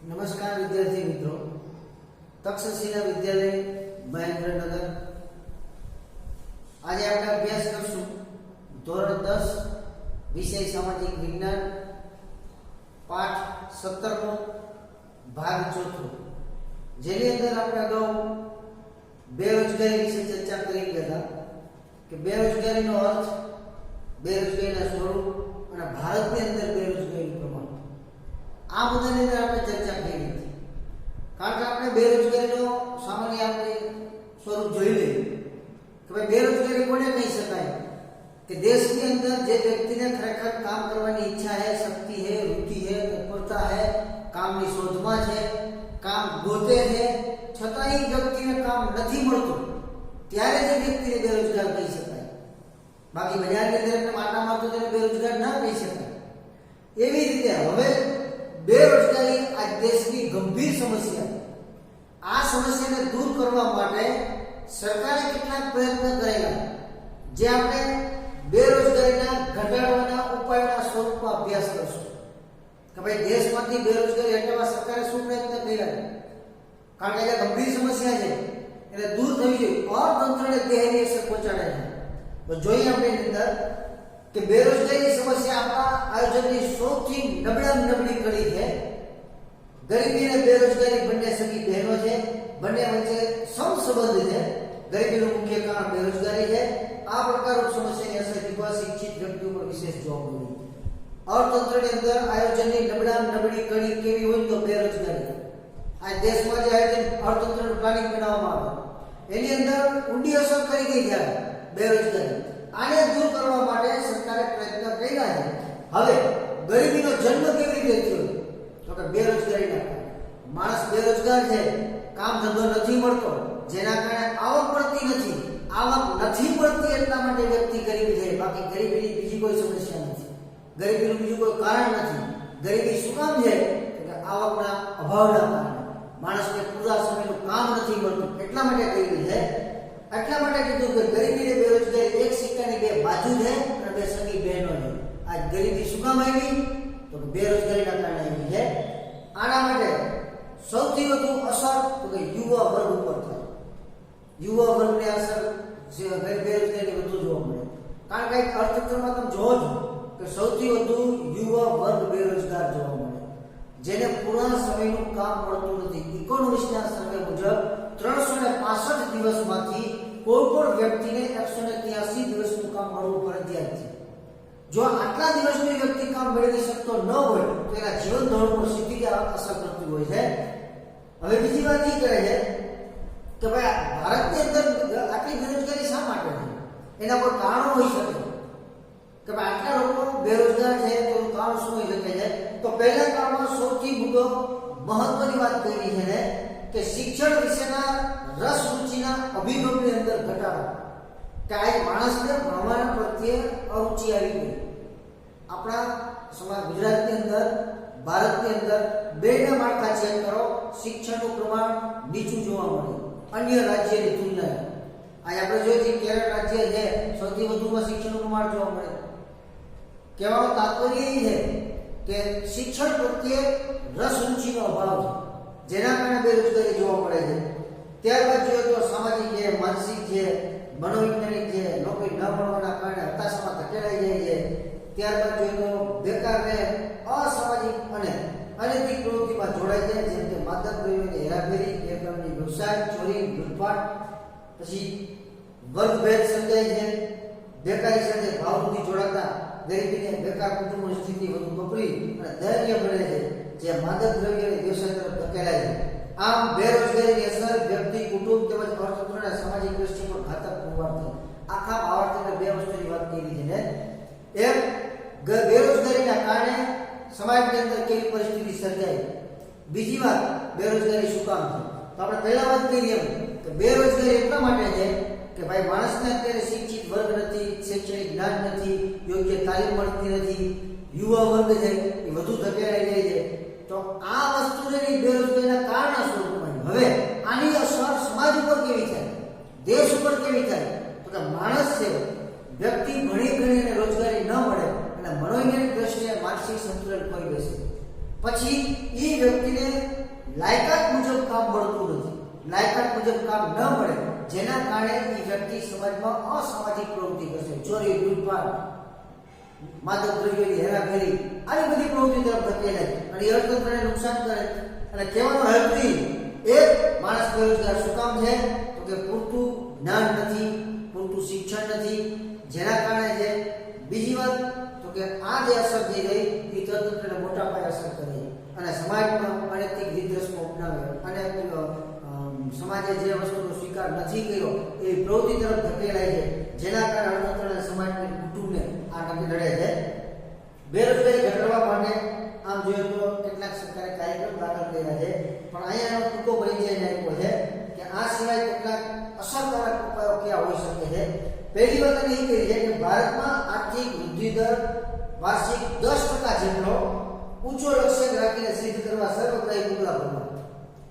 નમસ્કાર વિદ્યાર્થી મિત્રો, તક્ષશિલા વિદ્યાલય મહેન્દ્રનગર. આજે આપણે અભ્યાસ કરશું ધોરણ 10 વિષય સામાજિક વિજ્ઞાન, પાઠ 17નો ભાગ 4, જેની અંદર આપણે અગાઉ બેરોજગારી વિશે ચર્ચા કરી ગયા હતા કે બેરોજગારીનો અર્થ, બેરોજગારીના સ્વરૂપ અને ભારતની અંદર બેરોજગારીનું પ્રમાણ. આ મુદ્દાની અંદર આપણે ચર્ચા કરી હતી. કારણ કે આપણે બેરોજગારીનો સામાન્ય આપણે સ્વરૂપ જોઈ લઈએ કે ભાઈ બેરોજગારી કોને કહી શકાય કે દેશની અંદર જે વ્યક્તિને ખરેખર કામ કરવાની ઈચ્છા है, શક્તિ है, रुचि है, तत्परता है, કામની શોધમાં છે, કામ ગોતે છે, છતાં એ વ્યક્તિને કામ નથી મળતું, ત્યારે જે વ્યક્તિને બેરોજગાર કહી શકાય. બાકી બજારની અંદર માટામાં તો તેને બેરોજગાર ના કહી શકાય. એવી રીતે હવે બેરોજગારી આ દેશની ગંભીર સમસ્યા. આ સમસ્યાને દૂર કરવા માટે સરકારે કેટલાક પ્રયત્ન કરેલા, જે આપણે બેરોજગારીના ઘટાડવાના ઉપાયના સ્વરૂપમાં અભ્યાસ કરશું કે ભાઈ દેશમાંથી બેરોજગારી હટાવવા સરકારે શું પ્રયત્ન કર્યા. કારણ કે આ ગંભીર સમસ્યા છે, એટલે દૂર થવી જોઈએ. અર્થતંત્રને ગહેરી અસર પહોંચાડે છે. તો જોઈએ આપણે અંદર કે બેરોજગારી સમસ્યા આપણા આયોજનની સૌથી નબળામાં નબળી કડી છે. ગરીબી અને બેરોજગારી બંને સગી બહેનો છે, બંને વચ્ચે સમસંબંધ છે. ગરીબીનું મુખ્ય કારણ બેરોજગારી છે. આ પ્રકારની સમસ્યાની અસર યુવા શિક્ષિત વ્યક્તિઓ પર વિશેષ જોવા મળી. અર્થતંત્રની અંદર આયોજનની નબળામાં નબળી કડી કેવી હોય તો બેરોજગારી. આ દેશમાં જે આયોજન અર્થતંત્રનું પ્લાનિંગ બનાવવામાં આવે એની અંદર ઊંડી અસર કરી ગઈ છે બેરોજગારી. આને દૂર કરવા માટે સરકારે પ્રયત્ન કર્યા છે. હવે ગરીબીનો જન્મ કેવી રીતે થયો તો કે બેરોજગારીના કારણે. માણસ બેરોજગાર છે, કામ ધંધો નથી મળતો, જેના કારણે આવક મળતી નથી. આવક નથી મળતી એટલા માટે વ્યક્તિ ગરીબી છે. બાકી ગરીબીની બીજી કોઈ સમસ્યા નથી, ગરીબીનું બીજું કોઈ કારણ નથી. ગરીબી શું કામ છે કે આવકના અભાવના કારણે માણસને પૂરા સમયનું કામ નથી મળતું, એટલા માટે ગરીબી છે. એટલા માટે કીધું કે ગરીબી અને બેરોજગારી એક સિક્કાની બે બાજુ છે અને બે સગી બહેનો છે. આ ગરીબી શું કામ આવી તો કે બેરોજગારીના કારણે આવી છે. આના માટે સૌથી વધુ અસર તો કે યુવા વર્ગ ઉપર થાય. યુવા વર્ગની અસર જે બેરોજગારી વધુ જોવા મળે. કારણ કે અર્થતંત્રમાં તમે જોવો છો કે સૌથી વધુ યુવા વર્ગ બેરોજગાર જોવા મળે, જેને પૂરા સમયનું કામ મળતું નથી. ઇકોનોમિક્સના સર્વે મુજબ 365 દિવસમાંથી કોઈ પણ વ્યક્તિને 183 દિવસનું કામ મળવું ફરજિયાત છે. જો આટલા દિવસની વ્યક્તિ કામ મેળવી શકતો ન હોય તો એના જીવન ધોરણ પર સીધી અસર કરતી હોય છે. હવે બીજી વાત એ કરે છે કે ભાઈ ભારતની અંદર આટલી બેરોજગારી શા માટે છે? એના કોઈ કારણો હોઈ શકે કે ભાઈ આટલા લોકો બેરોજગાર છે તો કારણ શું હોઈ શકે છે? તો પહેલા કારણમાં સૌથી મુદ્દો મહત્વની વાત કરી છે કે શિક્ષણ વિશેના રસ રુચિના અભિગમની અંદર ઘટાડો. કે આ માણસને ભણવા પ્રત્યે અરુચિ આવી ગઈ. આપણા સમાજ ગુજરાતની અંદર, ભારતની અંદર બેના માળખા ચેક કરો, શિક્ષણનું પ્રમાણ નીચું જોવા મળે અન્ય રાજ્યની તુલનાએ. આ આપણે જોઈએ કેરળ રાજ્ય છે સૌથી વધુમાં શિક્ષણનું પ્રમાણ જોવા મળે. કહેવાનો તાત્પર્ય એ છે કે શિક્ષણ પ્રત્યે રસ રુચિનો અભાવ છે, જેના કારણે બેરોજગારી જોવા મળે છે. ત્યારબાદ જોઈએ તો સામાજિક છે, માનસિક છે, મનોવૈજ્ઞાનિક છે, નોકરી ન મળવાના કારણે હતાશામાં ધકેલાઈ જાય છે. ત્યારબાદ જોઈએ તો બેકાર રહે, અસામાજિક અને અનૈતિક પ્રવૃત્તિમાં જોડાય છે, જેમ કે માદક દ્રવ્યોની હેરાફેરી, ગેરકાનૂની વ્યવસાય, ચોરી, લૂંટફાટ. પછી વર્ગભેદ સર્જાય છે. બેકારી સાથે ભાવવૃદ્ધિ જોડાતા ગરીબીને બેકાર કુટુંબની સ્થિતિ વધુ કપરી અને દયનીય બને છે, જે માદક દ્રવ્યોની વ્યવસાય તરફ ધકેલાય છે. આમ બેરોજગારીની અસર વ્યક્તિ, કુટુંબ તેમજ અર્થતંત્ર અને સામાજિક દ્રષ્ટિ પર ઘાતક પ્રભાવ થાય. આખા આવર્તને બે વસ્તુની વાત કરી છે ને. એક, બેરોજગારીના કારણે સમાજની અંદર કેવી પરિસ્થિતિ સર્જાય. બીજી વાત, બેરોજગારી શું કામ છે? તો આપણે પહેલા વાત કરી એમ કે બેરોજગારી એટલા માટે છે કે ભાઈ માણસને અત્યારે શિક્ષિત વર્ગ નથી, શૈક્ષણિક જ્ઞાન નથી, યોગ્ય તાલીમ મળતી નથી, યુવા વર્ગ છે એ વધુ ધકેલાઈ જાય છે. તો આ વસ્તુની બેરોજગારીના કારણો સ્વરૂપમાં હવે આની અસર સમાજ ઉપર કેવી થાય, દેશ ઉપર કેવી થાય? તો કે માણસ છે, વ્યક્તિ ભણી ગણીને રોજગારી ન મળે અને મનોવૈજ્ઞાનિક દ્રષ્ટિએ માનસિક સંતુલન ખોઈ બેસે. પછી એ વ્યક્તિને લાયકાત મુજબ કામ મળતું નથી, લાયકાત મુજબ કામ ન મળે જેના કારણે એ વ્યક્તિ સમાજમાં અસામાજિક પ્રવૃત્તિ કરશે, ચોરી, લૂંટફાટ, માદક દ્રવ્યોની હેરાફેરી, આવી બધી પ્રવૃત્તિ તરફ ધકેલાય અને એ અર્થતંત્રને નુકસાન કરે. અને કહેવાનો હેતુ એક માણસ બેરોજગાર શું કામ છે તો કે પૂરતું જ્ઞાન નથી, પૂરતું શિક્ષણ નથી, જેના કારણે છે. બીજી વાત તો કે આ જે અસર થઈ રહી એ તંત્રને મોટા પાયે અસર કરે અને સમાજમાં અનૈતિક રીત રસમો અપનાવે અને સમાજે જે વસ્તુનો સ્વીકાર નથી કર્યો એ પ્રવૃત્તિ તરફ ધકેલાય છે, જેના કારણે અર્થતંત્ર અને સમાજને કુટુંબને આ નક્કી લડે છે. બેરોજગારી ઘટાડવા માટે આમ જોઈએ તો કેટલાક સરકારે કાર્યક્રમ દાખલ કર્યા છે, પણ અહીંયા ટૂંકો પરિચય આપ્યો છે કે આ સિવાય કેટલાક અસરકારક ઉપાયો કયા હોઈ શકે છે. પહેલી વાત એ કહી છે કે ભારતમાં આર્થિક વૃદ્ધિ દર વાર્ષિક 10% જેટલો ઊંચો લક્ષ્ય રાખીને સિદ્ધ કરવા સર્વગ્રાહી પગલાં ભરવા.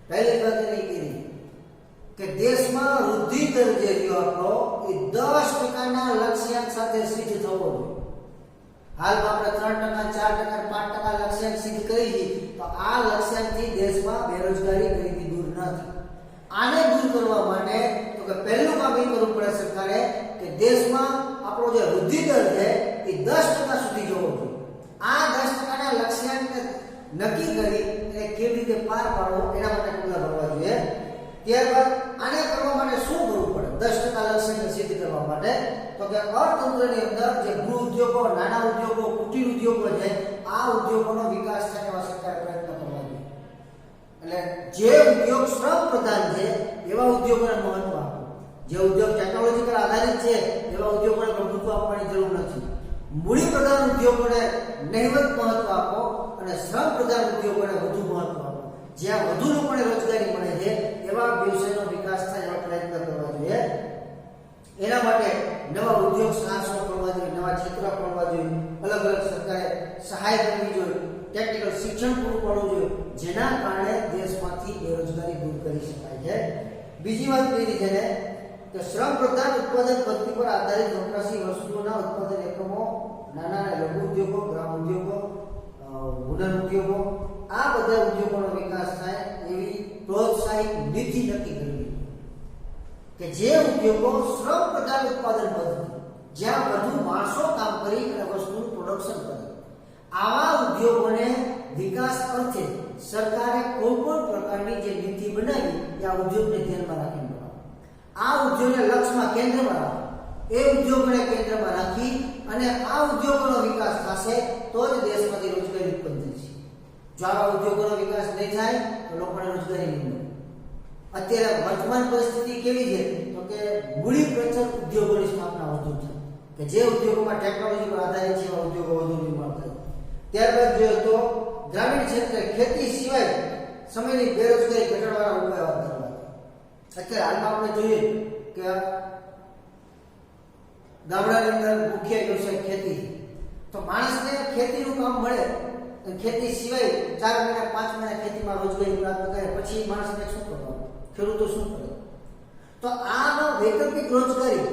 પહેલી વાત એ કહી કે દેશમાં વૃદ્ધિ દર જે રહ્યો આપણો એ 10%ના લક્ષ્યાંક સાથે સિદ્ધ થવો જોઈએ. હાલમાં આપણે 3%, 4%, 5% લક્ષ્યાંક સિદ્ધ કરી છે, તો આ લક્ષ્યાંકથી દેશમાં બેરોજગારી ગરીબી દૂર ન થાય. આને દૂર કરવા માટે તો કે પહેલું કામ એ કરવું પડે સરકારે કે દેશમાં આપણો જે વૃદ્ધિ દર છે એ 10% સુધી જવો જોઈએ. આ 10%ના લક્ષ્યાંકને નક્કી કરી અને કેવી રીતે પાર પાડવો એના માટે પગલાં ભરવા જોઈએ. ત્યારબાદ આને કરવા માટે શું કરવું પડે 10% લક્ષ્યાંકને સિદ્ધ કરવા માટે તો કે અર્થતંત્રની અંદર જે ગૃહ ઉદ્યોગો, નાના ઉદ્યોગો, કુટીર ઉદ્યોગો છે આ ઉદ્યોગોનો વિકાસ થાય એવા સરકારે પ્રયત્ન કરવા જોઈએ. એટલે જે ઉદ્યોગ શ્રમ પ્રધાન છે એવા ઉદ્યોગોને મહત્વ આપવું, જે ઉદ્યોગ ટેકનોલોજી પર આધારિત છે એવા ઉદ્યોગોને પ્રભુત્વ આપવાની જરૂર નથી. મૂડી પ્રધાન ઉદ્યોગોને નહિવત મહત્વ આપો અને શ્રમ પ્રધાન ઉદ્યોગોને વધુ મહત્વ આપો. જ્યાં વધુ લોકોને રોજગારી મળે છે એવા વ્યવસાયનો વિકાસ થાય એવા પ્રયત્ન કરવા જોઈએ. એના માટે નવા ઉદ્યોગ સાહસો કરવા જોઈએ, નવા ક્ષેત્રો ખોલવા જોઈએ, અલગ અલગ સરકારે સહાય કરવી જોઈએ, ટેકનિકલ શિક્ષણ પૂરું પાડવું જોઈએ, જેના કારણે દેશમાંથી બેરોજગારી દૂર કરી શકાય છે. બીજી વાત કરી છે કે શ્રમ પ્રધાન ઉત્પાદન પદ્ધતિ પર આધારિત વપરાશી વસ્તુઓના ઉત્પાદન એકમો, નાના અને લઘુ ઉદ્યોગો, ગ્રામ ઉદ્યોગો, વુડન ઉદ્યોગો, આ બધા ઉદ્યોગોનો વિકાસ થાય એવી પ્રોત્સાહિત નીતિ નક્કી કરવી કે જે ઉદ્યોગો શ્રમ પ્રધાન ઉત્પાદન પદ્ધતિ, જ્યાં વધુ માણસો કામ કરી અને વસ્તુનું પ્રોડક્શન કરે, આવા ઉદ્યોગોને વિકાસ અર્થે સરકારે કોઈ પણ પ્રકારની જે નીતિ બનાવી એ આ ઉદ્યોગને ધ્યાનમાં રાખીને બનાવે. આ ઉદ્યોગને લક્ષ્યમાં કેન્દ્રમાં રાખે, એ ઉદ્યોગોને કેન્દ્રમાં રાખી અને આ ઉદ્યોગોનો વિકાસ થશે તો જ દેશમાંથી રોજગારી ઉત્પન્ન થશે. જો આવા ઉદ્યોગોનો વિકાસ નહીં થાય તો લોકોને રોજગારી નહીં મળે. અત્યારે વર્તમાન પરિસ્થિતિ કેવી છે તો કે મૂડી પ્રચર ઉદ્યોગોની સ્થાપના વધુ છે કે જે ઉદ્યોગોમાં ટેકનોલોજી પર આધારિત છે એવા ઉદ્યોગો વધુ નિર્માણ થાય. ત્યારબાદ જોઈએ તો ગ્રામીણ ક્ષેત્રે ખેતી સિવાય સમયની બેરોજગારી ઘટાડવાના ઉપાયો કરવા. અત્યારે હાલમાં આપણે જોઈએ કે ગામડાની અંદર મુખ્ય વ્યવસાય ખેતી, તો માણસને ખેતીનું કામ મળે અને ખેતી સિવાય 4 મહિના 5 મહિના ખેતીમાં રોજગારી પ્રાપ્ત કરે પછી માણસને શું કરવાનું, ખેડૂતો શું કરે? તો આનો વૈકલ્પિક રોજગારી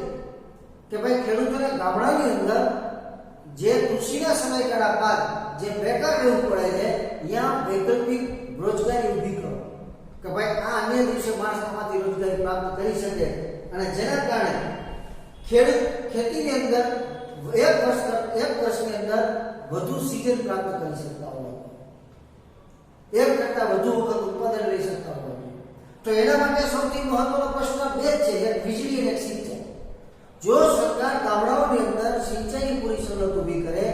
કે ભાઈ ખેડૂતોને ગામડાની અંદર જે કૃષિના સમયગાળા બાદ જે બેકાર રહેવું પડે છે ત્યાં વૈકલ્પિક રોજગારી ઊભી કરો કે ભાઈ આ અન્ય દિવસે માણસ આમાંથી રોજગારી પ્રાપ્ત કરી શકે અને જેના કારણે ખેડૂત ખેતીની અંદર એક વર્ષની અંદર વધુ સીઝન પ્રાપ્ત કરી શકતા હોય, એક કરતા વધુ વખત ઉત્પાદન લઈ શકતા હોય. તો એના માટે સૌથી મહત્વનો પ્રશ્ન બે જ છે, એક વીજળી અને સિંચાઈ. જો સરકાર ગામડાઓની અંદર સિંચાઈની પૂરી સવલત ઊભી કરે,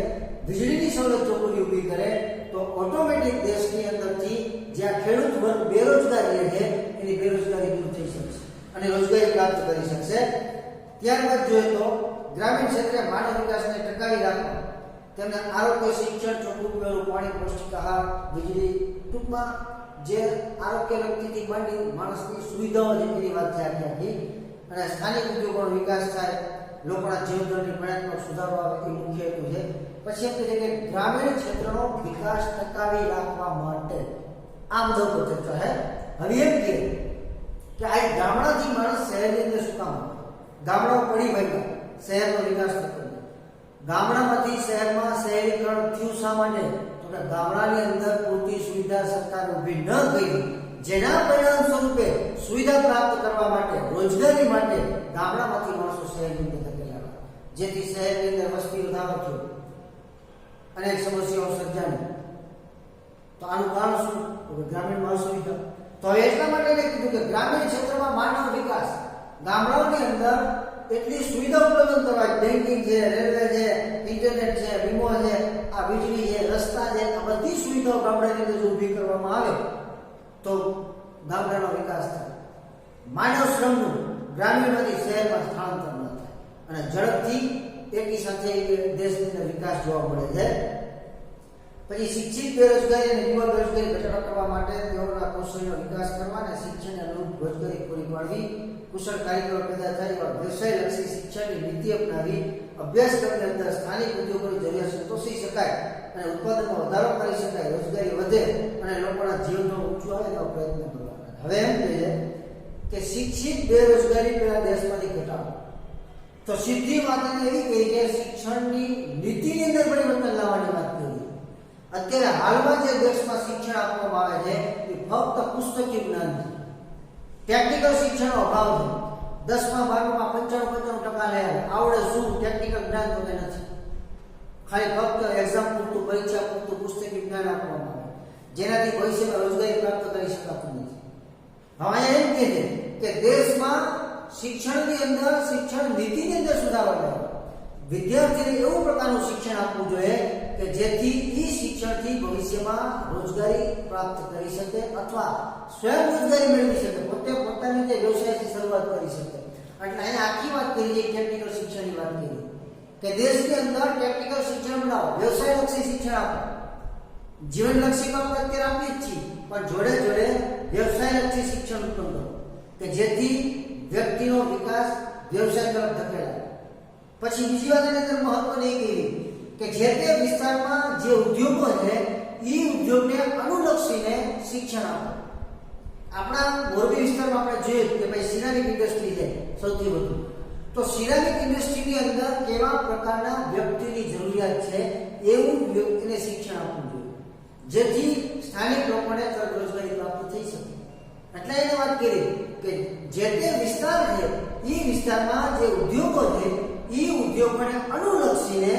વીજળીની સવલત જો પૂરી ઊભી કરે તો ઓટોમેટિક દેશની અંદરથી જ્યાં ખેડૂત વર્ગ બેરોજગાર રહે છે એની બેરોજગારી દૂર થઈ શકશે અને રોજગારી પ્રાપ્ત કરી શકશે. ત્યારબાદ જોઈએ તો ગ્રામીણ ક્ષેત્રે માનવ વિકાસને ટકાવી રાખવા, તેમને આરોગ્ય, શિક્ષણ, ચોખ્ખું પીવાનું પાણી, પૌષ્ટિક આહાર, વીજળી, ટૂંકમાં જે આરોગ્ય લગતી માંડી માણસની સુવિધાઓ છે એની વાત છે આખી. અને સ્થાનિક ઉદ્યોગોનો વિકાસ થાય, લોકોના જીવનધોરણની ગુણાત્મક સુધારો આવે એ મુખ્ય હેતુ છે. પછી એમ કહે છે કે ગ્રામીણ ક્ષેત્રનો વિકાસ ટકાવી રાખવા માટે આ મુદ્દા પર ચર્ચા છે. હવે એમ કે આ ગામડાથી માણસ શહેરની અંદર શું કામ આવે? ગામડાઓ પડી ભાઈ શહેરનો વિકાસ થતો, ગામડામાંથી શહેરમાં શહેરીકરણ થયું શા માટે? તો તો કે ગામડાની અંદર પૂરતી સુવિધા સરકાર ઊભી ન કરી, જેના પરિણામ સ્વરૂપે સુવિધા પ્રાપ્ત કરવા માટે, રોજગારી માટે ગામડામાંથી માણસો શહેરની અંદર ધકેલાયા, જેથી શહેરની અંદર વસ્તી વધારો થયો, અનેક સમસ્યાઓ સર્જાણી. તો આનું કારણ શું? તો ગ્રામીણ અસુવિધા. તો હવે એટલા માટે એને કીધું કે ગ્રામીણ ક્ષેત્રમાં માનવ વિકાસ, ગામડાઓની અંદર એટલી સુવિધા ઉપલબ્ધ કરવા, બેન્કિંગ છે, રેલવે છે, ઇન્ટરનેટ છે, વીમો છે, આ વીજળી છે, રસ્તા છે, આ બધી સુવિધાઓ ગામડાની અંદર જો ઊભી કરવામાં આવે તો ગામડાનો વિકાસ થાય. માનવ શ્રમનું ગ્રામીણમાંથી શહેરમાં સ્થળાંતર ન થાય અને ઝડપથી એકી સાથે દેશની અંદર વિકાસ જોવા મળે છે. પછી શિક્ષિત બેરોજગારી અને યુવા બેરોજગારી ઘટાડો કરવા માટે તેઓના કૌશલ્યનો વિકાસ કરવા અને શિક્ષણને અનુરૂપ રોજગારી પૂરી પાડવી, કુશળ કારીગરો પેદા થાય એવા વ્યવસાયલક્ષી શિક્ષણની નીતિ અપનાવી, અભ્યાસક્રમની અંદર સ્થાનિક ઉદ્યોગોની જરૂરિયાત સંતોષી શકાય અને ઉત્પાદનમાં વધારો કરી શકાય, રોજગારી વધે અને લોકોના જીવનનો ઊંચું આવે એવા પ્રયત્ન કરવા. હવે એમ કહે છે કે શિક્ષિત બેરોજગારી પેલા દેશમાંથી ઘટાડો. તો સીધી વાત એવી કહી કે શિક્ષણની નીતિની અંદર પરિવર્તન લાવવાની વાત કરી. અત્યારે હાલમાં જે દેશમાં શિક્ષણ આપવામાં આવે છે એ ફક્ત પુસ્તકીય જ્ઞાન છે, ટેકનિકલ શિક્ષણનો અભાવ છે. 10મા 12મા 95% લે આવડે શું ટેકનિકલ જ્ઞાન તો નથી. ખાલી ફક્ત એક્ઝામ પૂરતું, પરીક્ષા પૂરતું પુસ્તકીય જ્ઞાન આપવામાં આવે, જેનાથી ભવિષ્યમાં રોજગારી પ્રાપ્ત કરી શકાતું નથી. હવે એમ કહે છે કે દેશમાં શિક્ષણની અંદર, શિક્ષણ નીતિની અંદર સુધારો થાય, વિદ્યાર્થીને એવું પ્રકારનું શિક્ષણ આપવું જોઈએ કે જેથી એ શિક્ષણથી ભવિષ્યમાં રોજગારી પ્રાપ્ત કરી શકે અથવા સ્વયં રોજગારી મેળવી શકે, પોતે પોતાની રીતે વ્યવસાયથી શરૂઆત કરી શકે. એટલે અહીંયા આખી વાત કરી છે ટેકનિકલ શિક્ષણની વાત કરી કે દેશની અંદર ટેકનિકલ શિક્ષણ બનાવો, વ્યવસાયલક્ષી શિક્ષણ આપો. જીવનલક્ષી તો આપણે અત્યારે આપીએ જ છીએ, પણ જોડે જોડે વ્યવસાયલક્ષી શિક્ષણ ઉત્પન્ન કરો કે જેથી વ્યક્તિનો વિકાસ વ્યવસાય તરફ ધકેલાય. પછી બીજી વાત એની અંદર મહત્વની કહી કે જે તે વિસ્તારમાં જે ઉદ્યોગો છે એ ઉદ્યોગને અનુલક્ષીને શિક્ષણ આપો. આપણા મોરબી વિસ્તારમાં આપણે જોઈએ કે ભાઈ સિરામિક ઇન્ડસ્ટ્રી છે સૌથી વધુ, તો સિરામિક ઇન્ડસ્ટ્રીની અંદર કેવા પ્રકારના વ્યક્તિની જરૂરિયાત છે એવું વ્યક્તિને શિક્ષણ આપવું જોઈએ, જેથી સ્થાનિક લોકોને તરત રોજગારી પ્રાપ્ત થઈ શકે. એટલે એને વાત કરી કે જે તે વિસ્તાર છે એ વિસ્તારમાં જે ઉદ્યોગો છે એ ઉદ્યોગોને અનુલક્ષીને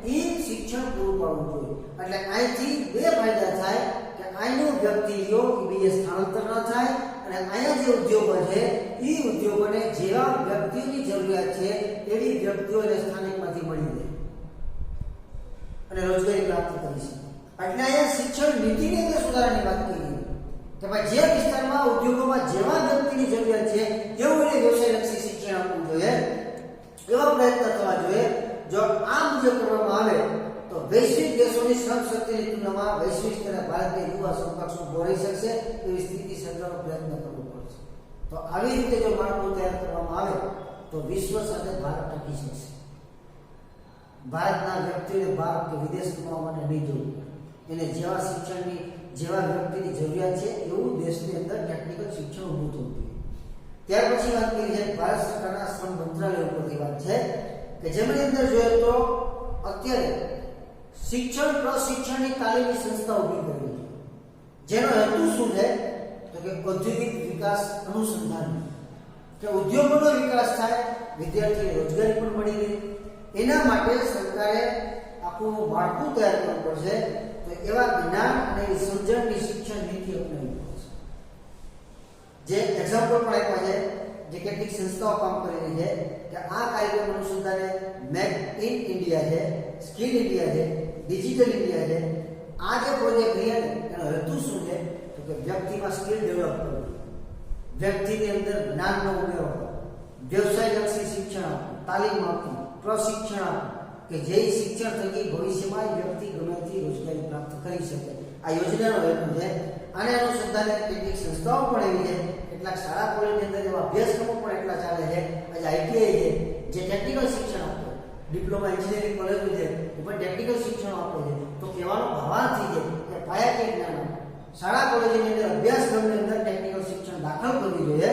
એ શિક્ષણ પૂરું પાડવું જોઈએ. એટલે અહીંથી બે ફાયદા થાય કે અહીંનો વ્યક્તિઓ બીજે સ્થળાંતર ન થાય અને અહીંયા જે ઉદ્યોગો છે એ ઉદ્યોગોને જેવા વ્યક્તિઓની જરૂરિયાત છે એવી વ્યક્તિઓને સ્થાનિકમાંથી મળી રહે અને રોજગારી પ્રાપ્ત કરી શકે. એટલે અહીંયા શિક્ષણ નીતિની અંદર સુધારાની વાત કરી કે ભાઈ જે વિસ્તારમાં ઉદ્યોગોમાં જેવા વ્યક્તિની જરૂરિયાત છે એવું એને વ્યવસાયલક્ષી શિક્ષણ આપવું જોઈએ, એવા પ્રયત્ન થવા જોઈએ. જો આ મુજબ કરવામાં આવે તો વૈશ્વિક દેશોની શ્રમ શક્તિની તુલનામાં વૈશ્વિક સ્તરે ભારતીય યુવા સમકક્ષ ઉભો રહી શકશે એવી સ્થિતિ સર્જવાનો પ્રયત્ન કરવો પડશે. તો આવી રીતે જો માળખું તૈયાર કરવામાં આવે તો વિશ્વ સાથે ભારત ટકી શકશે. ભારતના વ્યક્તિઓને બહાર કે વિદેશ કમાવા માટે નહીં જવું, એને જેવા શિક્ષણની, જેવા વ્યક્તિની જરૂરિયાત છે એવું દેશની અંદર ટેકનિકલ શિક્ષણ ઊભું થવું જોઈએ. ત્યાર પછી વાત કરી છે ભારત સરકારના શ્રમ મંત્રાલય ઉપરની વાત છે કે જેમની અંદર જોઈએ તો અત્યારે શિક્ષણ પ્રશિક્ષણની તાલીમી સંસ્થા ઊભી કરવી છે, જેનો હેતુ શું છે તો કે ઔદ્યોગિક વિકાસ અનુસંધાન, કે ઉદ્યોગોનો વિકાસ થાય, વિદ્યાર્થીઓને રોજગારી પણ મળી રહે. એના માટે સરકારે આખું માળખું તૈયાર કરવું પડશે. તો એવા જ્ઞાન અને સમજણની શિક્ષણ નીતિ અપનાવવી પડશે. જે એક્ઝામ્પલ પણ આપ્યા છે, જે કેટલીક સંસ્થાઓ કામ કરી રહી છે કે આ કાર્યક્રમ અનુસંધાને મેક ઇન ઇન્ડિયા છે, સ્કિલ ઇન્ડિયા છે, ડિજિટલ ઇન્ડિયા છે. આ જે પ્રોજેક્ટ રહ્યા ને એનો હેતુ શું છે તો કે વ્યક્તિમાં સ્કિલ ડેવલપ કરવું, વ્યક્તિની અંદર જ્ઞાનનો ઉમેરો, વ્યવસાયલક્ષી શિક્ષણ આપવું, તાલીમ આપવી, પ્રશિક્ષણ આપવું કે જે શિક્ષણ થકી ભવિષ્યમાં વ્યક્તિ ગમે તે રોજગારી પ્રાપ્ત કરી શકે. આ યોજનાનો હેતુ છે. આને અનુસંધાને કેટલીક સંસ્થાઓ પણ એવી છે, કેટલાક શાળા કોલેજની અંદર એવા અભ્યાસક્રમો પણ એટલા ચાલે છે. આજે આઈટીઆઈ છે જે ટેકનિકલ શિક્ષણ આપે, ડિપ્લોમા એન્જિનિયરિંગ કોલેજો છે એ પણ ટેકનિકલ શિક્ષણ આપે છે. તો કહેવાનો ભાવાર્થ છે કે પાયાકીય જ્ઞાન શાળા કોલેજની અંદર અભ્યાસક્રમની અંદર ટેકનિકલ શિક્ષણ દાખલ કરવી જોઈએ.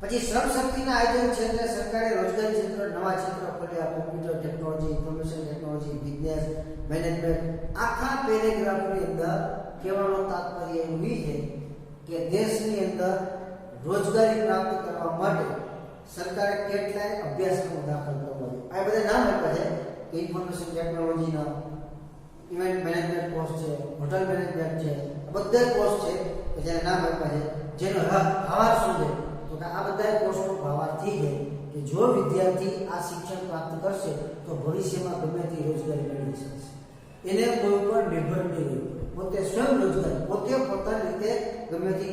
પછી શ્રમ શક્તિના આયોજન ક્ષેત્રે સરકારે રોજગારી ક્ષેત્ર નવા ક્ષેત્રો ખોલ્યા, computer technology, information technology, business management. આખા પેરેગ્રાફની અંદર કહેવાનો તાત્પર્ય એવું છે કે દેશની અંદર રોજગારી પ્રાપ્ત કરવા માટે સરકારે કેટલાય અભ્યાસક્રમો દાખલ કરવા જોઈએ. આ બધા નામ આપ્યા છે કે ઇન્ફોર્મેશન ટેકનોલોજીના ઇવેન્ટ મેનેજમેન્ટ કોર્સ છે, હોટલ મેનેજમેન્ટ છે, બધા કોર્સ છે કે જેના નામ આપ્યા છે. જેનો ભાવાર્થ શું છે તો કે આ બધા કોર્સનો ભાવાર્થ થઈ જાય કે જો વિદ્યાર્થી આ શિક્ષણ પ્રાપ્ત કરશે તો ભવિષ્યમાં ગમે તે રોજગારી મેળવી શકશે. એને કોઈ ઉપર નિર્ભર નહીં હોય, પોતે સ્વયં રોજગાર, પોતે પોતાની રીતે ગમે તે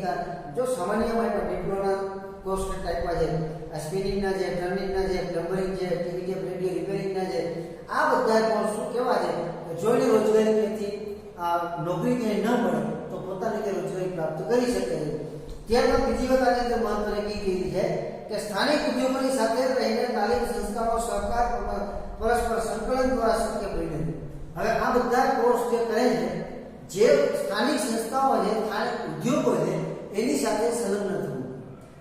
જો સામાન્ય માટે ડિપ્લોમા કોર્સ ટાઈપમાં છે, આ સ્પિનિંગના છે, ટર્નિંગના છે, પ્લમ્બરિંગ છે, ટીવી કે રેડિયો રિપેરિંગના છે, આ બધા કોર્સ શું કેવા છે કે જોઈને રોજગારી ક્યાંથી નોકરી ક્યાંય ન મળે તો પોતાની રીતે રોજગારી પ્રાપ્ત કરી શકે છે. ત્યારબાદ બીજી વાત આની અંદર મહત્વની કીધી છે કે સ્થાનિક ઉદ્યોગોની સાથે રહીને તાલીમ સંસ્થાઓ સહકાર પરસ્પર સંકલન દ્વારા શક્ય બને. હવે આ બધા કોર્સ જે કરે છે, જે સ્થાનિક સંસ્થાઓ છે, સ્થાનિક ઉદ્યોગો છે, એની સાથે સંલગ્ન થવું.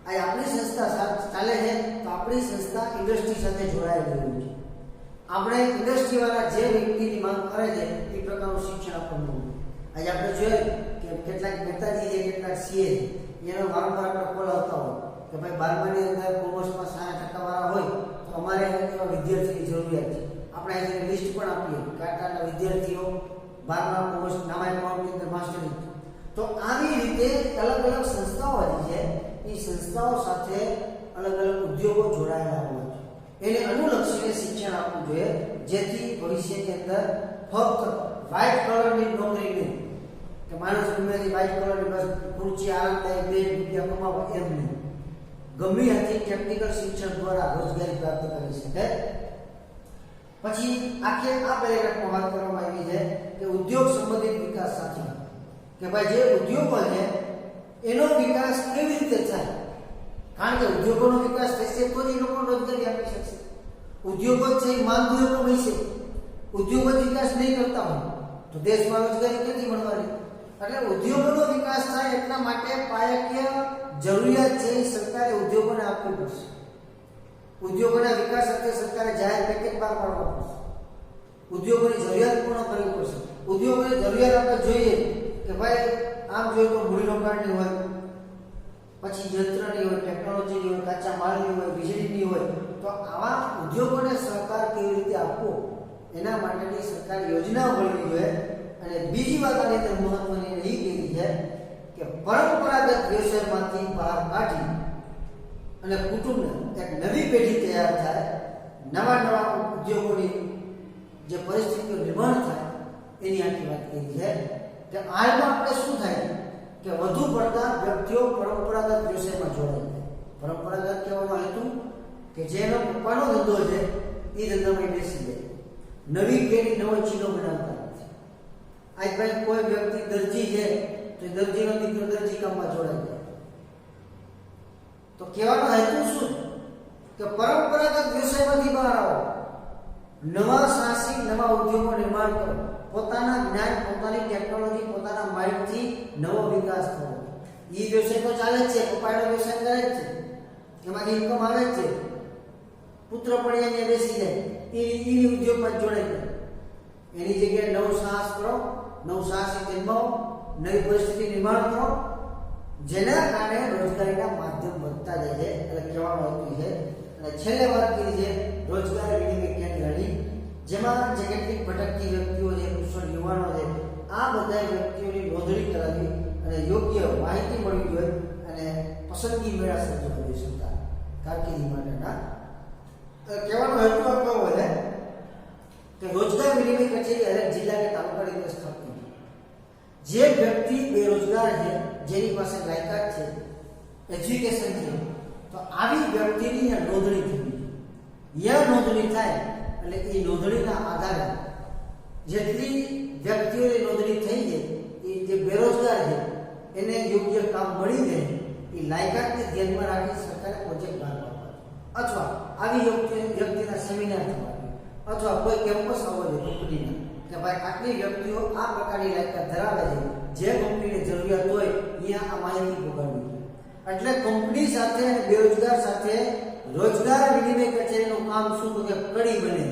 આ આપણી સંસ્થા ચાલે છે તો આપણી સંસ્થા ઇન્ડસ્ટ્રી સાથે જોડાયેલી છે. આપણે ઇન્ડસ્ટ્રીવાળા જે વ્યક્તિની માંગ કરે છે એ પ્રકારનું શિક્ષણ આપવાનું. આજે આપણે જોયું કે કેટલાક નેતાજી છે, કેટલાક સીએ એનો વારંવાર આપણે કોલ આવતા હોય કે ભાઈ 12માની અંદર કોમર્સમાં સારા ટકાવાળા હોય તો અમારે એવા વિદ્યાર્થીની જરૂરિયાત છે. આપણે અહીં લિસ્ટ પણ આપીએ કે આટલા વિદ્યાર્થીઓ 12મા કોમર્સ નામાયણની અંદર માસ્ટરી. તો આવી રીતે અલગ અલગ સંસ્થાઓ છે, એ સંસ્થાઓ સાથે અલગ અલગ ઉદ્યોગો જોડાયેલા હોય છે. એને અનુલક્ષીને શિક્ષણ આપવું જોઈએ જેથી ભવિષ્યની અંદર ફક્ત વ્હાઇટ કલરની નોકરી નહીં કે માણસ ગમે તે વ્હાઇટ કલરની બસ ખુરશી આરામદાયક 2 રૂપિયા કમાવા એમ નહીં, ગમે ત્યાંથી ટેકનિકલ શિક્ષણ દ્વારા રોજગારી પ્રાપ્ત કરી શકે. પછી આખે આ પેરેગ્રાફમાં વાત કરવામાં આવી છે કે ઉદ્યોગ સંબંધિત વિકાસ સાથે કે ભાઈ જે ઉદ્યોગો છે એનો વિકાસ કેવી રીતે થાય, કારણ કે ઉદ્યોગોનો વિકાસ થશે તો જ એ લોકો રોજગારી આપી શકશે. ઉદ્યોગો છે એ માંગ ઉદ્યોગો હોય, ઉદ્યોગો વિકાસ નહીં કરતા હોય તો દેશમાં રોજગારી ક્યાંથી મળવાની. એટલે ઉદ્યોગોનો વિકાસ થાય એટલા માટે પાયાકીય જરૂરિયાત છે એ સરકારે ઉદ્યોગોને આપવી પડશે. ઉદ્યોગોના વિકાસ સાથે સરકારે જાહેર પેકેજ બહાર પાડવા પડશે. ઉદ્યોગોની જરૂરિયાત પૂર્ણ કરવી પડશે. ઉદ્યોગોની જરૂરિયાત આપણે જોઈએ કે ભાઈ આમ જોઈએ તો મૂડીરોકાણની હોય, પછી યંત્રની હોય, ટેકનોલોજીની હોય, કાચા માલની હોય, વીજળીની હોય, તો આવા ઉદ્યોગોને સહકાર કેવી રીતે આપવો એના માટેની સરકાર યોજનાઓ ઘડવી જોઈએ. અને બીજી વાત આની અંદર મહત્વની એ કીધી છે કે પરંપરાગત વ્યવસાયમાંથી બહાર કાઢી અને કુટુંબને એક નવી પેઢી તૈયાર થાય, નવા ઉદ્યોગોની જે પરિસ્થિતિઓ નિર્માણ થાય એની આખી વાત કરી છે. કે હાલમાં આપણે શું થાય કે વધુ પડતા વ્યક્તિઓ પરંપરાગત વ્યવસાયમાં જોડાય. પરંપરાગત કહેવાનો હેતુ કે જેનો પપ્પાનો ધંધો છે એ ધંધામાં બેસી જાય, નવી પેઢી નવો ચીલો બનાવતા નથી. આજ ભાઈ કોઈ વ્યક્તિ દરજી છે તો દરજીનો દીકરો દરજી કામમાં જોડાય જાય. તો કહેવાનો હેતુ શું કે પરંપરાગત વ્યવસાયમાંથી બહાર આવો, નવા સાહસિક નવા ઉદ્યોગો નિર્માણ કરો, પોતાના જ્ઞાન, પોતાની ટેકનોલોજી, પોતાના માઇન્ડથી નવો વિકાસ કરો. એ વ્યવસાય તો ચાલે જ છે, પપ્પાનો વ્યવસાય કરે જ છે, એમાંથી ઇન્કમ આવે જ છે, પુત્ર પણ એને બેસી જાય, એ ઉદ્યોગમાં જોડાઈ જાય. એની જગ્યાએ નવું સાહસ કરો, નવું સાહસિક જન્માવો, નવી પરિસ્થિતિ નિર્માણ કરો, જેના કારણે રોજગારીના માધ્યમ વધતા જાય છે. એટલે કહેવાનું હતું છે. અને છેલ્લે વાત કરી છે રોજગાર વિનિમય કેન્દ્રની, જેમાં જે કેટલીક ભટકતી વ્યક્તિઓ છે, કુશળ યુવાનો છે, આ બધા વ્યક્તિઓની નોંધણી કરાવી અને યોગ્ય માહિતી મળવી જોઈએ અને પસંદગી મેળા સર્જવી સરકાર કારકિર્દી માટેના. કહેવાનો હેતુ આપણો હોય કે રોજગાર વિનિમય કચેરી હરેક જિલ્લા કે તાલુકાની અંદર સ્થાપવી. જે વ્યક્તિ બેરોજગાર છે, જેની પાસે લાયકાત છે, એજ્યુકેશન છે, તો આવી વ્યક્તિની નોંધણી થવી. યા નોંધણી થાય એટલે એ નોંધણીના આધારે જેટલી વ્યક્તિઓની નોંધણી થઈ છે એ જે બેરોજગાર છે એને યોગ્ય કામ મળી રહે એ લાયકાતને ધ્યાનમાં રાખી સરકારે પ્રોજેક્ટ બહાર પાડવા, અથવા આવી વ્યક્તિના સેમિનાર થવા, અથવા કોઈ કેમ્પસ આવવો જોઈએ કંપનીના કે ભાઈ આટલી વ્યક્તિઓ આ પ્રકારની લાયકાત ધરાવે છે, જે કંપનીની જરૂરિયાત હોય અહીંયા આ માહિતી ભોગવવી. એટલે કંપની સાથે અને બેરોજગાર સાથે રોજગાર વિનિમય કચેરીનું કામ શું તો કે કડી બને.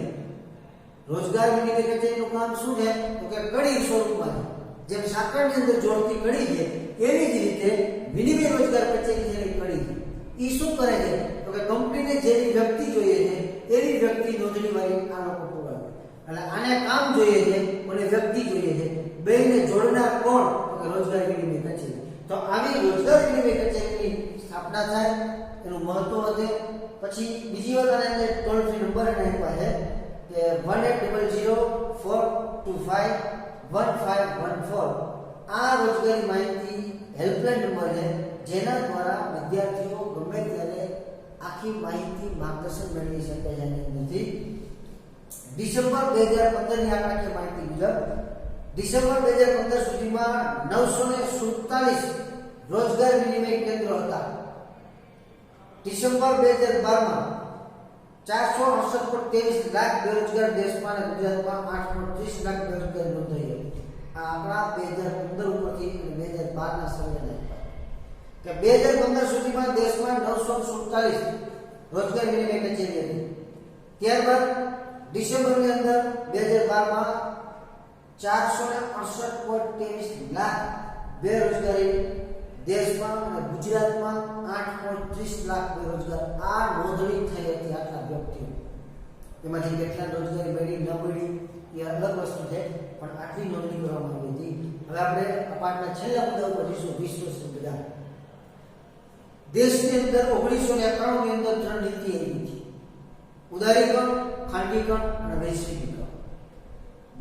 રોજગાર વિનિમય કચેરીનું કામ શું છે તો કે કડી સ્વરૂપમાં છે. જેમ સાંકળની અંદર જોડતી કડી છે એવી જ રીતે વિનિમય રોજગાર કચેરી છે એ કડી છે. એ શું કરે છે તો કે કંપનીને જેવી વ્યક્તિ જોઈએ છે એવી વ્યક્તિ નોંધણી વાળી આ લોકો પુરાવે. એટલે આને કામ જોઈએ છે અને વ્યક્તિ જોઈએ છે, બેને જોડનાર કોણ તો કે રોજગાર વિનિમય કચેરી. તો આવી રોજગાર વિનિમય કચેરીની સ્થાપના થાય, એનું મહત્વ વધે. પછી બીજી વાત આને અંદર ટોલ ફ્રી નંબર એને આપ્યા છે કે 1800-425-1514. આ રોજગારી માહિતી હેલ્પલાઇન નંબર છે જેના દ્વારા વિદ્યાર્થીઓ ગમે ત્યારે આખી માહિતી માર્ગદર્શન મેળવી શકે છે. એની અંદરથી ડિસેમ્બર 2015 ની આંકડાકીય માહિતી મુજબ ડિસેમ્બર 2015 સુધીમાં 947 રોજગાર વિનિમય કેન્દ્રો હતા. ડિસેમ્બર 2012 માં 468.23 લાખ બેરોજગાર દેશમાં અને ગુજરાતમાં 8.30 લાખ બેરોજગાર નોંધાઈ હતી. આ આંકડા 2015 ઉપરથી અને 2012 ના સર્વેના કે 2015 સુધીમાં દેશમાં 947 રોજગાર વિનિમય કચેરી હતી. ત્યારબાદ ડિસેમ્બરની અંદર 2012 માં 468.23 લાખ બેરોજગારી દેશમાં અને ગુજરાતમાં 8.30 લાખ બેરોજગાર આ નોંધણી થઈ હતી. આટલા વ્યક્તિઓ એમાંથી કેટલા રોજગારી મળી ન મળી એ અલગ વસ્તુ છે, પણ આટલી નોંધણી કરવામાં આવી હતી. હવે આપણે પાઠના છેલ્લા મુદ્દા ઉપર જઈશું. વિશ્વ શ્રમ બજાર. દેશની અંદર 1991 ની અંદર 3 નીતિ આવી હતી: ઉદારીકરણ, ખાનગીકરણ અને વૈશ્વિકીકરણ.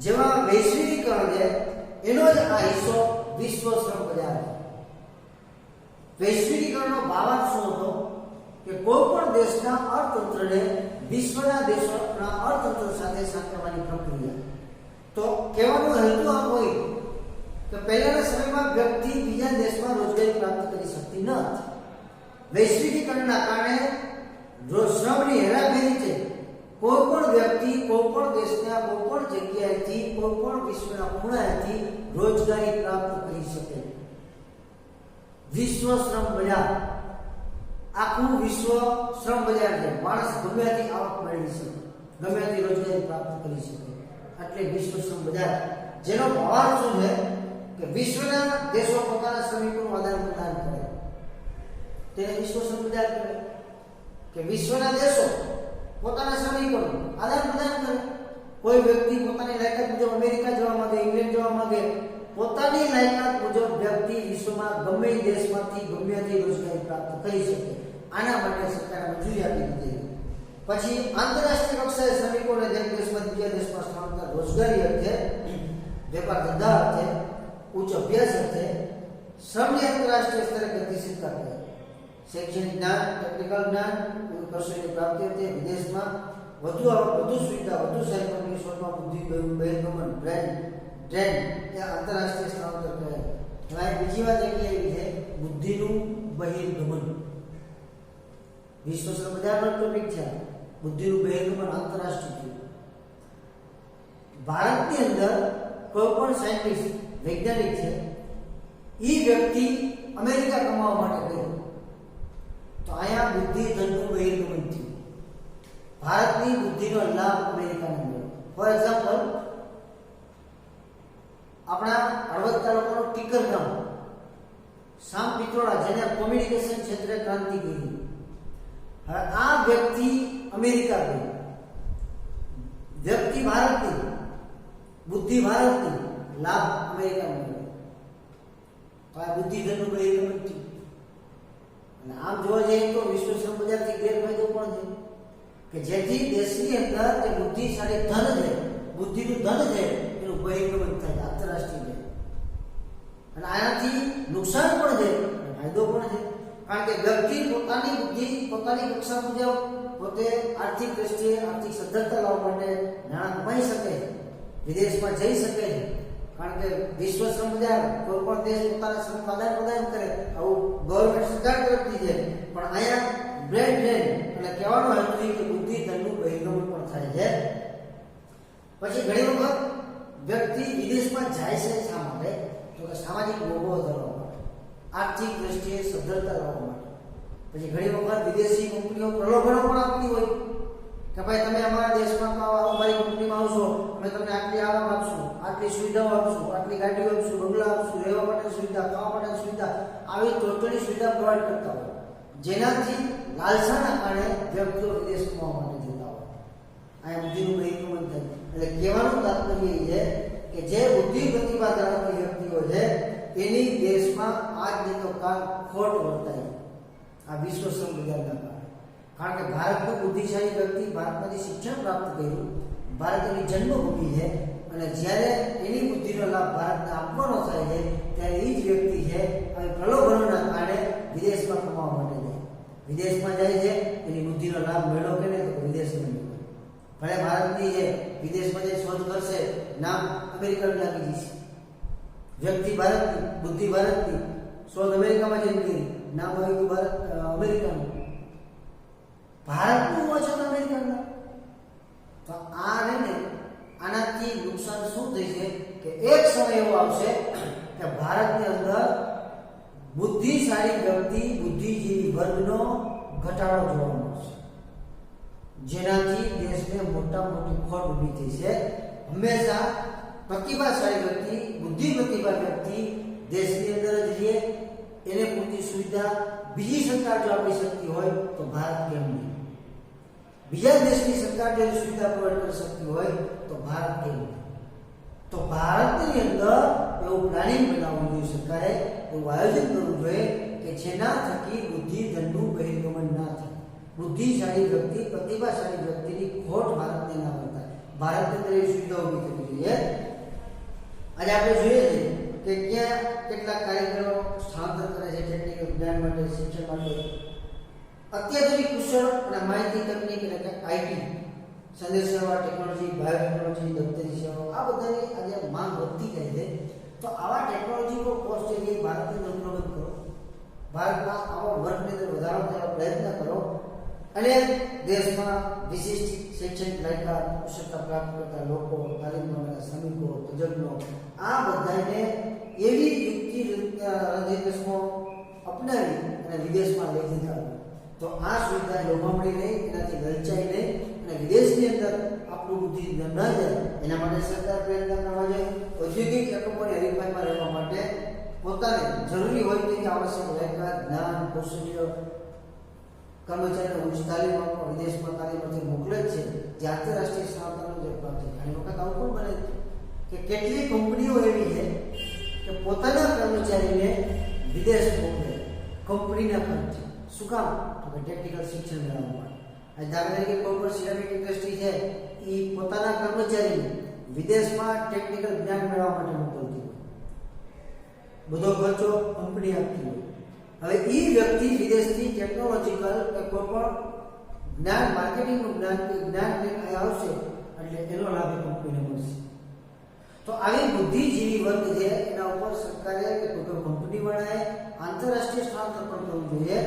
જેમાં વૈશ્વિકીકરણ છે એનો જ આ હિસ્સો વિશ્વ શ્રમ બજાર છે. વૈશ્વિકીકરણનો ભાવાર્થ શું હતો કે કોઈ પણ દેશના અર્થતંત્રને વિશ્વના દેશોના અર્થતંત્ર સાથે સાંકળવાની પ્રક્રિયા. તો કહેવાનો હેતુ આ હોય કે પહેલાના સમયમાં વ્યક્તિ બીજા દેશમાં રોજગારી પ્રાપ્ત કરી શકતી ન હતી. વૈશ્વિકીકરણના કારણે શ્રમની હેરાફેરી છે. કોઈ પણ વ્યક્તિ કોઈ પણ દેશના કોઈ પણ જગ્યાએથી કોઈ પણ વિશ્વના ખૂણાએથી રોજગારી પ્રાપ્ત કરી શકે. વિશ્વ શ્રમ બજાર આખું વિશ્વ શ્રમ બજાર છે. માણસ ગમે ત્યાંથી આવક મેળવી શકે, ગમે ત્યાંથી રોજગારી પ્રાપ્ત કરી શકે. એટલે વિશ્વ શ્રમ બજાર, જેનો ભાવાર્થ શું છે કે વિશ્વના દેશો પોતાના શ્રમિકોનું આદાન પ્રદાન કરે તેને વિશ્વ શ્રમ બજાર કહે. કે વિશ્વના દેશો પોતાના શ્રમિકોનું આદાન પ્રદાન કરે. કોઈ વ્યક્તિ પોતાની લાયકાત મુજબ અમેરિકા જવા માંગે, ઇંગ્લેન્ડ જવા માંગે, પોતાની લાયકાત મુજબ વ્યક્તિ વિશ્વમાં ગમે દેશમાંથી ગમે તે રોજગારી પ્રાપ્ત કરી શકે. આના માટે સરકારે મંજૂરી આપી દીધી. પછી આંતરરાષ્ટ્રીય કક્ષાએ શ્રમિકોને એક દેશમાંથી બીજા દેશમાં સ્થળાંતર રોજગારી અર્થે, વેપાર ધંધા અર્થે, ઉચ્ચ અભ્યાસ અર્થે શ્રમની આંતરરાષ્ટ્રીય સ્તરે ગતિશીલતા કરે. શૈક્ષણિક જ્ઞાન, ટેકનિકલ જ્ઞાન, કૌશલ્ય પ્રાપ્તિ અર્થે વિદેશમાં વધુ આવક, વધુ સુવિધા, વધુ સાયકોલોજી શોધમાં બુદ્ધિ, બહિર્ગમન, ટ્રેન એ આંતરરાષ્ટ્રીય સ્થળાંતર કહેવાય. હવે બીજી વાત એ એવી છે બુદ્ધિનું બહિર્ગમન. વિશ્વ શ્રમ બજારનો ટોપિક છે બુદ્ધિનું બહિર્ગમન આંતરરાષ્ટ્રીય. ભારતની અંદર કોઈ પણ સાયન્ટિસ્ટ, વૈજ્ઞાનિક છે એ વ્યક્તિ અમેરિકા કમાવા માટે ગયો તો અહીંયા બુદ્ધિ ધનનું બહિર્ગમન થયું. ભારતની બુદ્ધિનો લાભ અમેરિકાને મળ્યો. ફોર એક્ઝામ્પલ, આપણા હળવદ તાલુકાનો ટીકર ગામ, સામ પિત્રોડા, જેને કોમ્યુનિકેશન ક્ષેત્રે ક્રાંતિ કરી. હવે આ વ્યક્તિ અમેરિકા ગઈ, વ્યક્તિ ભારતની, બુદ્ધિ ભારતની, લાભ અમેરિકામાં મળ્યો. તો આ બુદ્ધિ ધનનું બહિર્ગમન થયું. અને આમ જોવા જઈએ તો વિશ્વ શ્રમ બજારથી ગેરફાયદો પણ છે કે જેથી દેશની અંદર જે બુદ્ધિશાળી ધન છે, બુદ્ધિનું ધન છે, એનું બહિર્ગમન થાય આંતરરાષ્ટ્રીય. અને આનાથી નુકસાન પણ છે અને ફાયદો પણ છે. કારણ કે વ્યક્તિ પોતાની બુદ્ધિ, પોતાની કક્ષા મુજબ પોતે આર્થિક દ્રષ્ટિએ આર્થિક સદ્ધરતા લાવવા માટે નાણાં કમાઈ શકે, વિદેશમાં જઈ શકે. કારણ કે વિશ્વ શ્રમ બજાર કોઈ પણ દેશ પોતાના શ્રમ આદાન પ્રદાન કરે, આવું ગવર્મેન્ટ સરકાર કરતી છે. પણ અહીંયા બ્રેડ ડ્રેન એટલે કહેવાનો હેતુ કે બુદ્ધિ ધનનું બહિર્ગમન પણ થાય છે. પછી ઘણી વખત વ્યક્તિ વિદેશમાં જાય છે શા માટે? તો કે સામાજિક લોભો વધારવા માટે, આર્થિક દ્રષ્ટિએ સદ્ધરતા લાવવા માટે. પછી ઘણી વખત વિદેશી કંપનીઓ પ્રલોભનો પણ આપતી હોય કે ભાઈ તમે અમારા દેશમાં આવો, અમારી કંપનીમાં આવશો, અમે તમને આટલી આવક આપશું, આટલી સુવિધાઓ આપશું, આટલી ગાડીઓ આપશું, બંગલા આપશું, રહેવા માટે સુવિધા, ખાવા માટે સુવિધા, આવી ટોટલી સુવિધા પ્રોવાઈડ કરતા હોય, જેનાથી લાલસાના કારણે વ્યક્તિઓ વિદેશ કમાવા માટે જતા હોય. આ બુદ્ધિનું બહિર્ગમન થાય. એટલે કહેવાનું તાત્પર્ય એ છે કે જે બુદ્ધિ પ્રતિભા ધરાવતી વ્યક્તિઓ છે એની દેશમાં આજ દિનો કાળ ખોટ વર્તાય આ વિશ્વ સંવિધાનના કારણે. કારણ કે ભારતનો બુદ્ધિશાળી વ્યક્તિ ભારતમાંથી શિક્ષણ પ્રાપ્ત કર્યું, ભારત એની જન્મભૂમિ છે, અને જ્યારે એની બુદ્ધિનો લાભ ભારતને આપવાનો થાય છે ત્યારે એ જ વ્યક્તિ છે હવે પ્રલોભનોના કારણે વિદેશમાં કમાવા માટે જાય. વિદેશમાં જાય છે એની બુદ્ધિનો લાભ મેળવો કે નહીં તો વિદેશમાં મેળવો. ભલે ભારતની છે, વિદેશમાં જે શોધ કરશે નામ અમેરિકન લાગી જશે. વ્યક્તિ ભારતની, બુદ્ધિ ભારતની, શોધ અમેરિકામાં જઈને કરી, નામ આવ્યું ભારત અમેરિકાનું. ભારતનું હોવા છતાં અમેરિકાનું. તો આ ને આનાથી નુકસાન શું થઈ છે કે એક સમય એવો આવશે કે ભારતની અંદર બુદ્ધિશાળી વ્યક્તિ, બુદ્ધિજીવી વર્ગનો ઘટાડો જોવા મળશે, જેનાથી દેશને મોટા મોટી ખોટ ઊભી થઈ છે. હંમેશા પ્રતિભાશાળી વ્યક્તિ, બુદ્ધિ પ્રતિભા વ્યક્તિ દેશની અંદર જ રહે, એને પૂરતી સુવિધા બીજી સરકાર જો આપી શકતી હોય તો ભારત કેમ નહીં? બીજા દેશની સરકાર જો સુવિધા પ્રોવાઈડ કરી શકતી હોય તો ભારત કેમ નહીં? તો ભારતની અંદર એવું પ્લાનિંગ બનાવવું જોઈએ, સરકારે એવું આયોજન કરવું જોઈએ કે જેના થકી બુદ્ધિ ધનનું બહિર્ગમન ના થાય, બુદ્ધિશાળી વ્યક્તિ, પ્રતિભાશાળી વ્યક્તિની ખોટ ભારતને ના વર્તાય. ભારતની અંદર એવી સુવિધા ઊભી થવી જોઈએ. આજે આપણે જોઈએ છે કે ક્યાં કેટલાક કાર્યક્રમો સ્થળાંતર કરે છે ટેકનિકલ જ્ઞાન માટે, શિક્ષણ માટે. અત્યાધુનિક કુશળ અને માહિતી તકનીક એટલે કે આઈટી, સંદેશ સેવા ટેકનોલોજી, બાયોટેકનોલોજી, દફતરી સેવાઓ, આ બધાની આજે માંગ વધતી જાય છે. તો આવા ટેકનોલોજીનો કોર્સ છે એ ભારતની અંદર ઉપલબ્ધ કરો, ભારતમાં આવા વર્ગની અંદર વધારો થવાનો પ્રયત્ન કરો, અને દેશમાં વિશિષ્ટ શૈક્ષણિક લાયકાત, કુશળતા પ્રાપ્ત કરતા લોકો, તાલીમ પામેલા શ્રમિકો, તજજ્ઞો, આ બધાને એવી યુક્તિ રજૂ અપનાવી અને વિદેશમાં લઈ જતા હોય તો આ સુવિધા લોભામણી નહીં, એનાથી લલચાઈ નહીં અને વિદેશની અંદર આપણું બુદ્ધિ ન જાય એના માટે સરકાર પ્રયત્ન કરવા જોઈએ. ઔદ્યોગિક એકમોની હરીફાઈમાં રહેવા માટે પોતાને જરૂરી હોય તેવી આવશ્યક લાયકાત, જ્ઞાન, કૌશલ્ય કર્મચારીને ઉચ્ચ તાલીમ આપવા વિદેશમાં તાલીમ મોકલે જ છે, જે આંતરરાષ્ટ્રીય સ્થળાંતરનો જે પ્રાપ્ત છે. ઘણી વખત આવું પણ બને કે કેટલી કંપનીઓ એવી છે કે પોતાના કર્મચારીને વિદેશ મોકલે કંપનીના ખર્ચે. શું કામ? તો કે ટેકનિકલ શિક્ષણ મેળવવા માટે. દાખલા તરીકે કોઈ પણ સિરામિક ઇન્ડસ્ટ્રી છે એ પોતાના કર્મચારીને વિદેશમાં ટેકનિકલ જ્ઞાન મેળવવા માટે મોકલતી હોય, બધો ખર્ચો કંપની આપતી હોય. હવે એ વ્યક્તિ વિદેશથી ટેકનોલોજીકલ કે કોઈ પણ જ્ઞાન, માર્કેટિંગનું જ્ઞાન લઈને આવશે એટલે એનો લાભ કંપનીને મળશે. તો આવી બુદ્ધિજીવી વર્ગ છે એના ઉપર સરકારે કે કોઈ પણ કંપનીવાળાએ આંતરરાષ્ટ્રીય સ્થળાંતર પણ કરવું જોઈએ.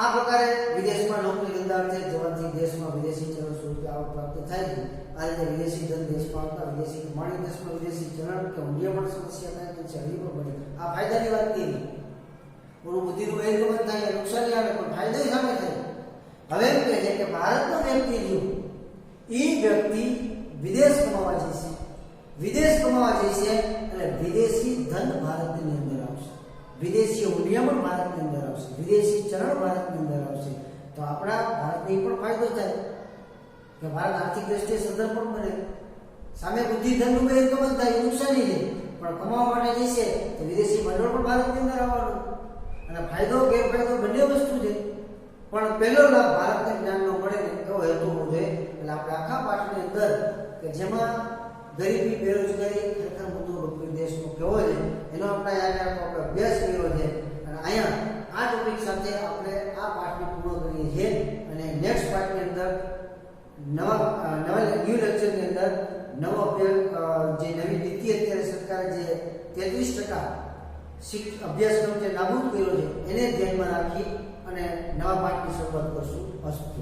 આ પ્રકારે વિદેશમાં નોકરી ધંધાર્થે જવાથી દેશમાં વિદેશી ચલણ સ્વરૂપે આવક પ્રાપ્ત થાય છે. આ રીતે વિદેશી ધન દેશમાં આવતા, વિદેશી કમાણી દેશમાં વિદેશી ચલણ કે ઊંડિયા પણ સમસ્યા થાય છે, હરી પણ બને. આ ફાયદાની વાત કરી, પૂરું બુદ્ધિનું બહિર્ગમન થાય, નુકસાની આવે પણ ફાયદો સામે થાય. હવે એમ કહે છે કે ભારતનો વ્યક્તિ રહ્યો એ વ્યક્તિ વિદેશ કમાવા જશે, વિદેશ કમાવા જશે એટલે વિદેશી ધન ભારતની અંદર આવશે, વિદેશી ઊંડિયા પણ ભારતની અંદર આવશે, વિદેશી ચલણ ભારતની અંદર આવશે. તો આપણા ભારતને પણ ફાયદો થાય કે ભારત આર્થિક દ્રષ્ટિએ સદ્ધર પણ બને. સામે બુદ્ધિ ધનનું બહિર્ગમન થાય, નુકસાની છે, પણ કમાવા માટે જશે તો વિદેશી ભંડોળ પણ ભારતની અંદર આવવાનું. અને ફાયદો ગેરફાયદો બંને વસ્તુ છે, પણ પહેલો લાભ ભારતને જ્ઞાનનો મળે ને એવો હેતુ હોવો જોઈએ. એટલે આપણે આખા પાઠની અંદર કે જેમાં ગરીબી, બેરોજગારી ખરેખર મુદ્દો દેશનો કેવો છે એનો આપણે અભ્યાસ કર્યો છે. અને અહીંયા આ ટોપિક સાથે આપણે આ પાઠને પૂર્ણ કરીએ છીએ. અને નેક્સ્ટ પાઠની અંદર નવા ન્યૂ લેક્ચરની અંદર નવો અભ્યાસ, જે નવી નીતિ અત્યારે સરકારે જે 33% અભ્યાસક્રમ જે નાબૂદ કર્યો છે એને ધ્યાનમાં રાખી અને નવા પાઠની શરૂઆત કરશું. અસ્તુ.